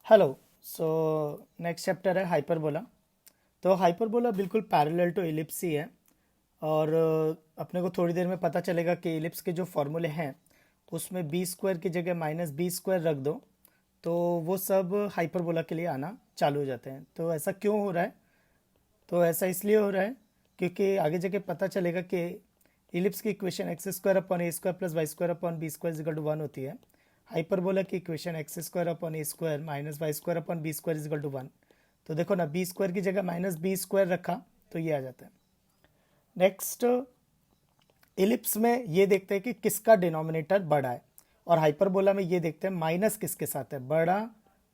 Hello. So next chapter है hyperbola. तो hyperbola बिल्कुल पैरेलल टू इलिप्स ही है। और अपने को थोड़ी देर में पता चलेगा कि इलिप्स के जो फॉर्मूले हैं उसमें बी स्क्वायर की जगह माइनस बी स्क्वायर रख दो तो वो सब हाइपरबोला के लिए आना चालू हो जाते हैं। तो ऐसा क्यों हो रहा है? तो ऐसा इसलिए हो रहा है क्योंकि आगे जाके पता चलेगा कि इलिप्स की equation x square upon a square plus y square upon b square is equal to one होती है। हाइपरबोला की equation x square upon a square minus y square upon b square is equal to one. तो देखो ना, B square की जगह minus b square रखा तो ये आ जाता है। नेक्स्ट, इलिप्स में ये देखते हैं कि किसका डिनोमिनेटर बड़ा है, और हाइपरबोला में ये देखते हैं माइनस किसके साथ है। बड़ा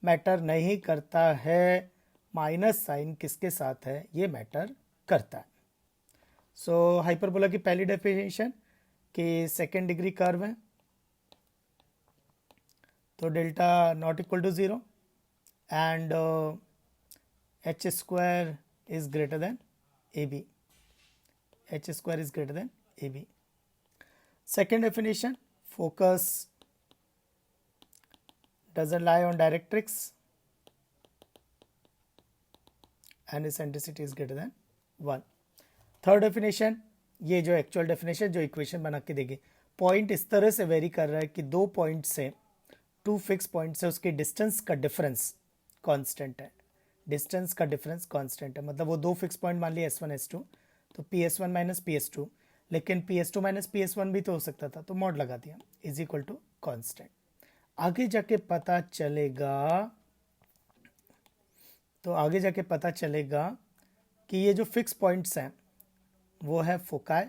मैटर नहीं करता है, माइनस साइन किसके साथ है ये मैटर करता है। सो हाइपरबोला की पहली डेफिनेशन कि सेकेंड डिग्री कर्व है तो delta not equal to zero and h square is greater than a b. H square is greater than a b. Second definition, focus doesn't lie on directrix and eccentricity is greater than 1. Third definition, ये जो actual definition जो equation बना के देगी, point इस तरह से very कर रहा है कि दो पॉइंट से, टू फिक्स पॉइंट से उसके डिस्टेंस का डिफरेंस कांस्टेंट है। डिस्टेंस का डिफरेंस कांस्टेंट है, मतलब वो दो फिक्स पॉइंट मान लिया S1 S2, तो PS1 माइनस PS2, लेकिन PS2 माइनस PS1 भी तो हो सकता था, तो मॉड लगा दिया, इज इक्वल टू कांस्टेंट। आगे जाके पता चलेगा, तो आगे जाके पता चलेगा कि ये जो फिक्स पॉइंट्स हैं वो है फोकाई,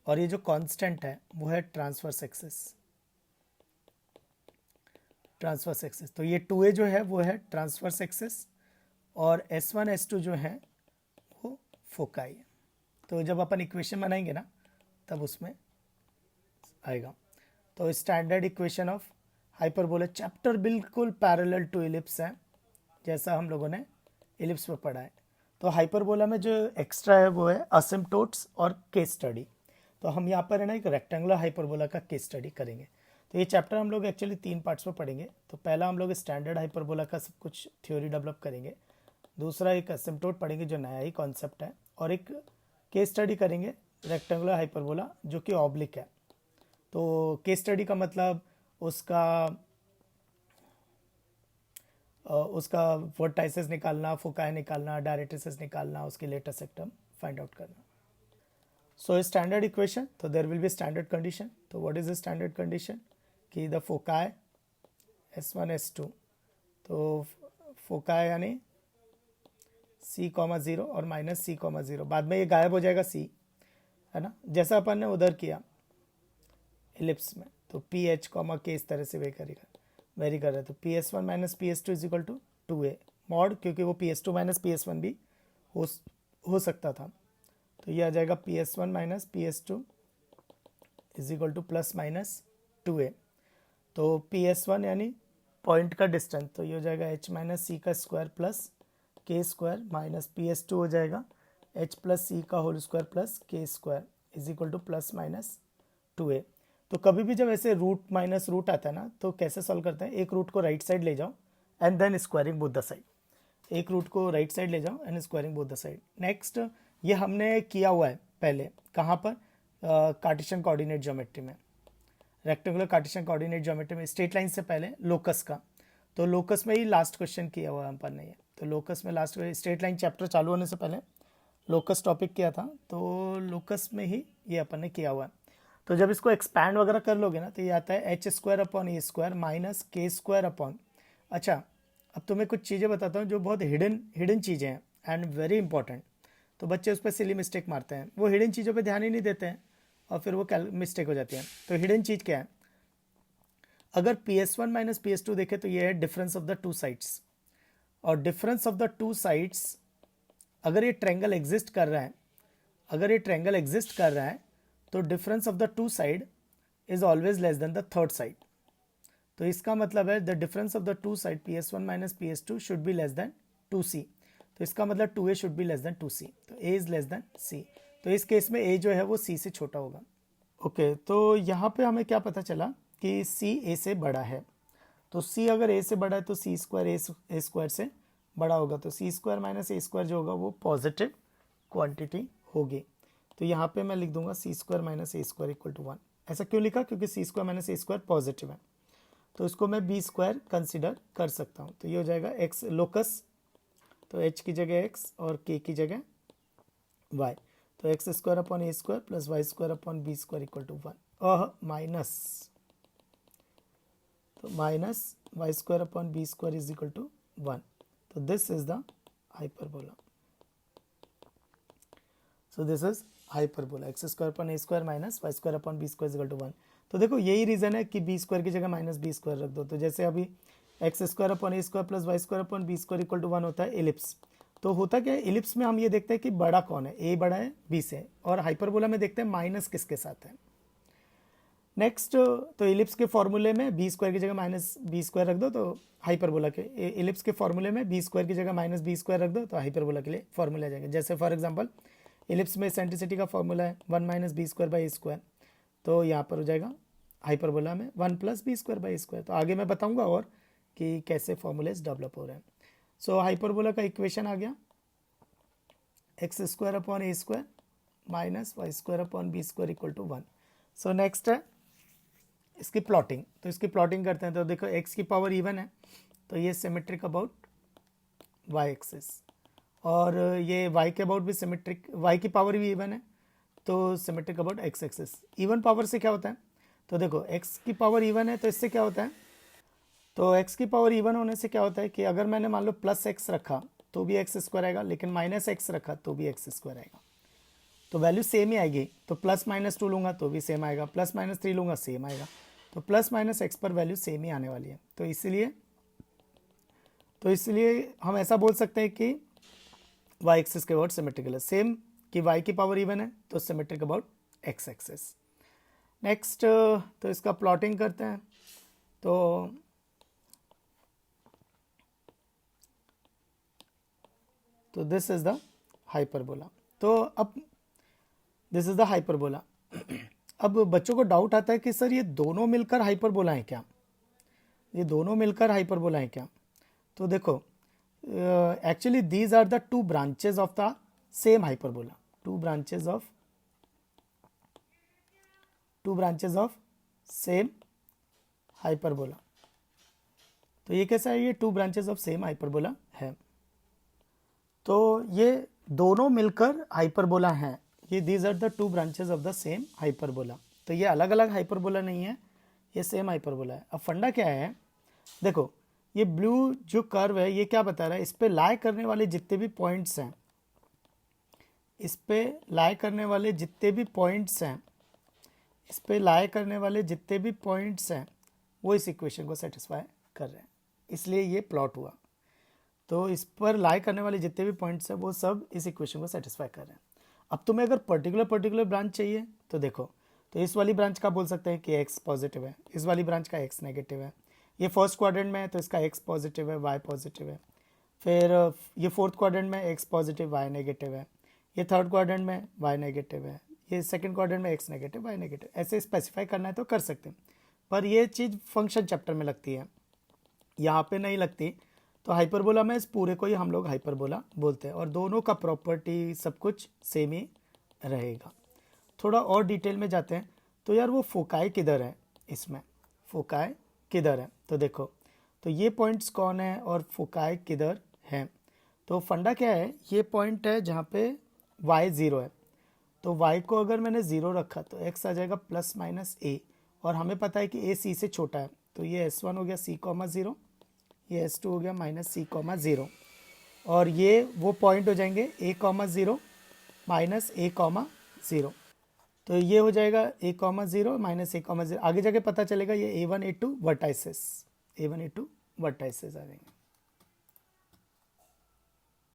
और ये जो कांस्टेंट है वो है ट्रांसवर्स एक्सिस। ट्रांसवर्स एक्सिस, तो ये 2a जो है वो है ट्रांसवर्स एक्सिस, और S1 S2 जो है वो फोकाई है। तो जब अपन इक्वेशन बनाएंगे ना तब उसमें आएगा। तो standard equation of hyperbola, chapter बिल्कुल पैरेलल टू इलिप्स है जैसा हम लोगों ने इलिप्स में पढ़ा है। तो हाइपरबोला में जो एक्स्ट्रा है वो है असिम्पटोट्स और केस स्टडी। तो हम यहाँ पर है ना एक रेक्टेंगुलर हाइपरबोला का केस स्टडी करेंगे। तो ये चैप्टर हम लोग एक्चुअली 3 पार्ट्स में पढ़ेंगे। तो पहला हम लोग स्टैंडर्ड हाइपरबोला का सब कुछ थ्योरी डेवलप करेंगे, दूसरा एक असिम्पटोट पढ़ेंगे जो नया ही कॉन्सेप्ट है, और एक केस स्टडी करेंगे रेक्टेंगुलर हाइपरबोला जो कि ऑब्लिक है। तो केस स्टडी का मतलब उसका उसका वर्टाइसेस निकालना, फोकाई निकालना, डायरेक्ट्रिसेस निकालना, उसकी लेटेस्ट सेक्टम फाइंड आउट करना। सो स्टैंडर्ड इक्वेशन, तो there will be standard condition. तो what is the standard condition कि द फोकाई S1 S2, तो फोकाई यानी C,0 और माइनस C,0, बाद में ये गायब हो जाएगा C, है ना, जैसा अपन ने उधर किया इलिप्स में। तो पी एच कॉमा के इस तरह से वेरी कर रहे, तो P S one minus P S two is equal to 2a mod, क्योंकि वो P S two minus P S one भी हो सकता था। तो ये आ जाएगा P S one minus P S two is equal to plus minus 2a। तो पी एस वन यानी पॉइंट का डिस्टेंस, तो ये हो जाएगा एच माइनस सी का square plus k square, minus P S to हो जाएगा एच प्लस सी का whole square plus k square is equal to plus minus 2a। तो कभी भी जब ऐसे रूट माइनस रूट आता है ना, तो कैसे सॉल्व करते हैं, एक रूट को राइट साइड ले जाओ and then squaring both the side. एक रूट को राइट साइड ले जाओ and squaring both the side. Next, ये हमने किया हुआ है पहले, कहाँ पर, कार्टेशियन कोऑर्डिनेट ज्योमेट्री में, रेक्टेंगुलर कार्टेशियन कोऑर्डिनेट ज्योमेट्री में, स्ट्रेट लाइन से पहले लोकस का। तो लोकस में ही लास्ट क्वेश्चन किया हुआ है अपन ने ये। तो लोकस में लास्ट, स्ट्रेट लाइन चैप्टर चालू होने से पहले लोकस टॉपिक किया था, तो लोकस में ही ये अपन ने किया हुआ है। तो जब इसको एक्सपैंड वगैरह कर लोगे ना, तो ये आता है H square upon a square minus के स्क्वायर अपॉन। अच्छा, अब तुम्हें कुछ चीज़ें बताता हूँ जो बहुत हिडन हिडन चीज़ें हैं एंड वेरी इंपॉर्टेंट। तो बच्चे उस पर सिली मिस्टेक मारते हैं, वो हिडन चीज़ों पे ध्यान ही नहीं देते हैं और फिर वो मिस्टेक हो जाती है। तो हिडन चीज़ क्या है, अगर P S one minus P S two देखे तो ये है difference of the two sides, और difference of the two sides, अगर ये ट्रायंगल एग्जिस्ट कर रहा है, अगर ये ट्रायंगल एग्जिस्ट कर रहा है तो difference of the two side is always less than the third side. तो इसका मतलब है the difference of the two side P S one minus P S two should be less than 2c। तो इसका मतलब 2a should be less than 2c, तो a is less than c। तो इस केस में a जो है वो c से छोटा होगा। ओके, तो यहाँ पे हमें क्या पता चला कि c a से बड़ा है। तो सी अगर ए से बड़ा है तो सी स्क्वायर ए स्क्वायर से बड़ा होगा, तो सी स्क्वायर माइनस ए स्क्वायर जो होगा वो पॉजिटिव क्वांटिटी होगी। तो यहाँ पे मैं लिख दूंगा C square minus A square equal to 1। ऐसा क्यों लिखा? क्योंकि C square minus A square positive है, तो इसको मैं बी स्क्वायर कंसिडर कर सकता हूँ। तो ये हो जाएगा एक्स लोकस, तो एच की जगह एक्स और के की जगह वाई, तो x square upon a square plus y square upon b square equal to 1 और माइनस, तो minus y square upon b square is equal to 1। तो this is the hyperbola. So this is hyperbola x square upon a square minus y square upon b square equal to 1। तो देखो यही reason है कि B square की जगह minus b square रख दो। तो जैसे अभी x square upon a square plus y square upon b square equal to 1 होता है एलिप्स। तो होता क्या है एलिप्स में, हम ये देखते हैं कि बड़ा कौन है, ए बड़ा है बी से, और हाइपरबोला में देखते हैं माइनस किसके साथ है। नेक्स्ट, तो एलिप्स के फॉर्मूले में बी स्क्वायर की जगह माइनस बी स्क्वायर रख दो, तो हाइपरबोला के एलिप्स के फॉर्मूले में बी स्क्वायर की जगह माइनस बी स्क्वायर रख दो, तो हाइपरबोला के लिए फॉर्मूला आ जाएगा। जैसे फॉर एग्जांपल एलिप्स में एसेंट्रिसिटी का फॉर्मूला है 1 minus b square by a square, तो यहाँ पर हो जाएगा हाइपरबोला में 1 plus b square by a square. तो आगे मैं बताऊंगा और कि कैसे फॉर्मूलेज डेवलप हो रहे हैं। सो हाइपरबोला का इक्वेशन आ गया x square upon a square minus y square upon b square equal to 1। So next है इसकी प्लॉटिंग। तो इसकी प्लॉटिंग करते हैं। तो देखो एक्स की पावर इवन है, तो ये सिमेट्रिक अबाउट वाई एक्सिस, और ये वाई के अबाउट भी सिमेट्रिक, वाई की पावर भी इवन है तो symmetric about x axis. Even power से क्या होता है? तो देखो एक्स की पावर इवन है तो इससे क्या होता है, तो एक्स की पावर इवन होने से क्या होता है कि अगर मैंने मान लो प्लस एक्स रखा तो भी एक्स स्क्वायर आएगा, लेकिन माइनस एक्स रखा तो भी एक्स स्क्वायर आएगा, तो वैल्यू सेम ही आएगी। तो प्लस माइनस 2 लूँगा तो भी सेम आएगा, प्लस माइनस 3 लूँगा सेम आएगा, तो प्लस माइनस एक्स पर वैल्यू सेम ही आने वाली है। तो इसलिए हम ऐसा बोल सकते हैं कि वाई एक्सिस के अबाउट सिमेट्रिकल है, सेम कि वाई की पावर इवन है तो symmetric about x axis. Next, तो इसका प्लॉटिंग करते हैं। तो दिस इज द हाइपरबोला। तो अब दिस इज द हाइपरबोला। अब बच्चों को डाउट आता है कि सर ये दोनों मिलकर हाइपरबोला है क्या, ये दोनों मिलकर हाइपरबोला है क्या? तो देखो actually these are the two branches of the same hyperbola, two branches of same hyperbola. तो ये कैसा है? ये two branches of same hyperbola है, तो ये दोनों मिलकर हाइपरबोला हैं। ये these are the two branches of the same hyperbola. तो ये अलग अलग हाइपरबोला नहीं है, ये सेम हाइपरबोला है। अब फंडा क्या है, देखो ये ब्लू जो कर्व है ये क्या बता रहा है, इस पे लाई करने वाले जितने भी पॉइंट्स हैं, इस पे लाई करने वाले जितने भी पॉइंट्स हैं, वो इस इक्वेशन को सेटिस्फाई कर रहे हैं, इसलिए ये प्लॉट हुआ। तो इस पर लाई करने वाले जितने भी पॉइंट्स हैं वो सब इस इक्वेशन को सेटिस्फाई कर रहे हैं। अब तुम्हें अगर पर्टिकुलर ब्रांच चाहिए तो देखो, तो इस वाली ब्रांच का बोल सकते हैं कि एक्स पॉजिटिव है, इस वाली ब्रांच का एक्स नेगेटिव है। ये फर्स्ट क्वाड्रेंट में है तो इसका एक्स पॉजिटिव है, वाई पॉजिटिव है। फिर ये फोर्थ क्वाड्रेंट में एक्स पॉजिटिव, वाई नेगेटिव है। ये थर्ड क्वाड्रेंट में वाई नेगेटिव है। ये सेकंड क्वाड्रेंट में एक्स नेगेटिव, वाई नेगेटिव। ऐसे स्पेसिफाई करना है तो कर सकते हैं, पर ये चीज़ फंक्शन चैप्टर में लगती है, यहाँ पे नहीं लगती। तो हाइपरबोला में इस पूरे को ही हम लोग हाइपरबोला बोलते हैं, और दोनों का प्रॉपर्टी सब कुछ सेम ही रहेगा। थोड़ा और डिटेल में जाते हैं। तो यार वो फोकाई किधर है, इसमें फोकाई किधर है? तो देखो, तो ये पॉइंट्स कौन है और फोकाई किधर है? तो फंडा क्या है, ये पॉइंट है जहाँ पे y 0 है, तो y को अगर मैंने 0 रखा तो x आ जाएगा प्लस माइनस a, और हमें पता है कि a c से छोटा है, तो ये s1 हो गया c, 0, ये s2 हो गया माइनस c, 0, और ये वो पॉइंट हो जाएंगे a, 0 माइनस a, 0। तो ये हो जाएगा a, 0 माइनस a, 0। आगे जाके पता चलेगा ये a1 a2 वर्टाइसेस आ जाएंगे।